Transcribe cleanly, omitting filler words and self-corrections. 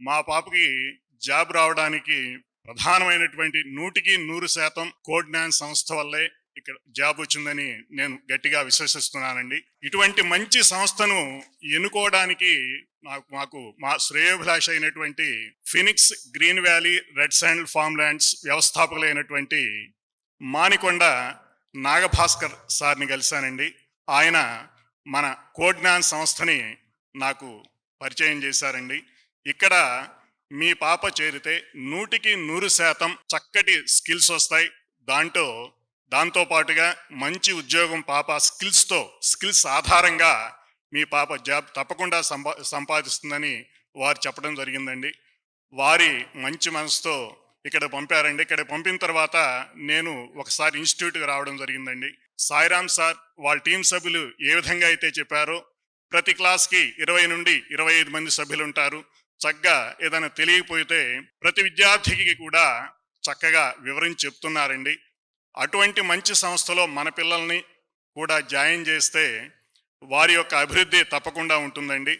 మా పాపకి జాబ్ రావడానికి ప్రధానమైనటువంటి 100% కోడ్‌నాన్ సంస్థ వల్లే ఇక్కడ జాబ్ వచ్చిందని నేను గట్టిగా విశ్వసిస్తున్నానండి. ఇటువంటి మంచి సంస్థను ఎన్నుకోవడానికి మాకు మా శ్రేయోభిలాష అయినటువంటి Phoenix green valley red sandal farm lands వ్యవస్థాపకులైనటువంటి మానికొండ నాగభాస్కర్ సార్ని కలిశానండి. ఆయన మన కోడ్‌నాన్ సంస్థని నాకు పరిచయం చేశారండి. ఇక్కడ మీ పాప చేరితే 100% చక్కటి స్కిల్స్ వస్తాయి. దాంతో పాటుగా మంచి ఉద్యోగం పాప స్కిల్స్ ఆధారంగా మీ పాప జాబ్ తప్పకుండా సంపాదిస్తుందని వారు చెప్పడం జరిగిందండి. వారి మంచి మనసుతో ఇక్కడ పంపారండి. ఇక్కడ పంపిన తర్వాత నేను ఒకసారి ఇన్స్టిట్యూట్కి రావడం జరిగిందండి. సాయిరామ్ సార్ వాళ్ళ టీం సభ్యులు ఏ విధంగా అయితే చెప్పారో ప్రతి క్లాస్కి 20 నుండి 25 మంది సభ్యులు ఉంటారు. చక్కగా ఏదైనా తెలియకపోతే ప్రతి విద్యార్థికి కూడా చక్కగా వివరించి చెప్తున్నారండి. అటువంటి మంచి సంస్థలో మన పిల్లల్ని కూడా జాయిన్ చేస్తే వారి యొక్క అభివృద్ధి తప్పకుండా ఉంటుందండి.